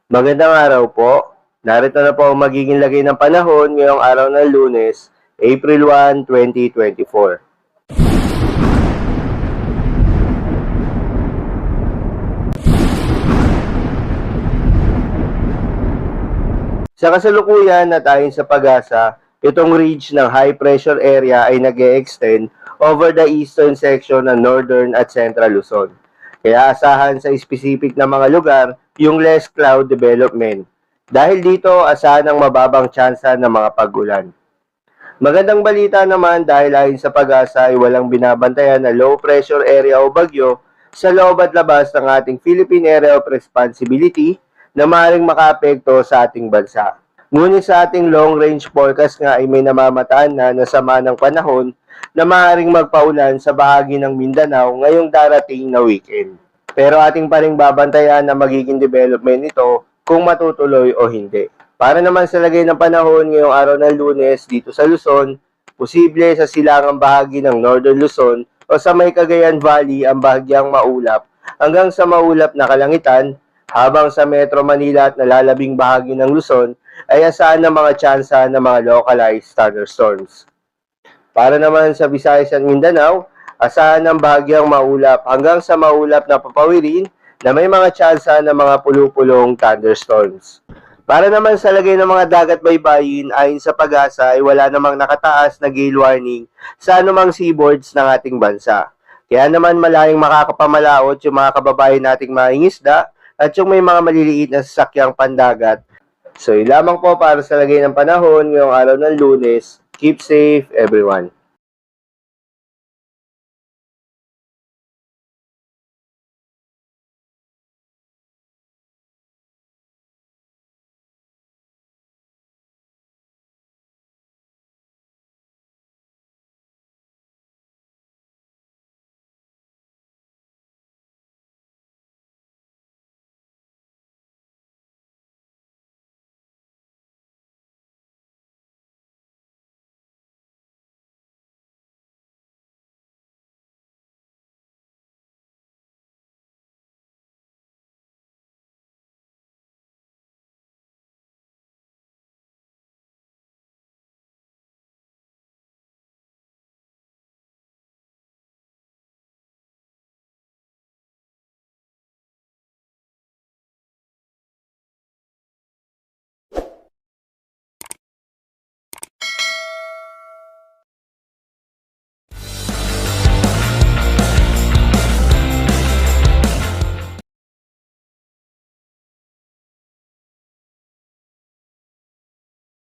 Magandang araw po. Narito na po ang magiging lagay ng panahon ngayong araw ng Lunes, April 1, 2024. Sa kasalukuyan at ayon sa pag-asa, itong ridge ng high pressure area ay nag-e-extend over the eastern section ng northern at central Luzon. Kaya asahan sa specific na mga lugar yung less cloud development. Dahil dito, asahan ang mababang tsansa ng mga pag-ulan. Magandang balita naman dahil ayon sa pag-asa ay walang binabantayan na low pressure area o bagyo sa loob at labas ng ating Philippine Area of Responsibility na maaaring makaapekto sa ating bansa. Ngunit sa ating long range forecast nga ay may namamataan na sama ng panahon na maaaring magpaulan sa bahagi ng Mindanao ngayong darating na weekend. Pero ating pa ring babantayan na magiging development nito kung matutuloy o hindi. Para naman sa lagay ng panahon ngayong araw ng Lunes dito sa Luzon, posible sa silangang bahagi ng Northern Luzon o sa may Cagayan Valley ang bahagyang maulap hanggang sa maulap na kalangitan, habang sa Metro Manila at nalalabing bahagi ng Luzon ay asahan ng mga tsansa ng mga localized thunderstorms. Para naman sa Visayas at Mindanao, asahan ng bahagyang maulap hanggang sa maulap na papawirin na may mga tsansa ng mga pulupulong thunderstorms. Para naman sa lagay ng mga dagat baybayin, ayon sa pag-asa ay wala namang nakataas na gale warning sa anumang seaboards ng ating bansa. Kaya naman malayang makakapamalaot yung mga kababayan nating mangingisda at yung may mga maliliit na sasakyang pandagat. So, yun lamang po para sa lagay ng panahon ngayong araw ng Lunes. Keep safe, everyone.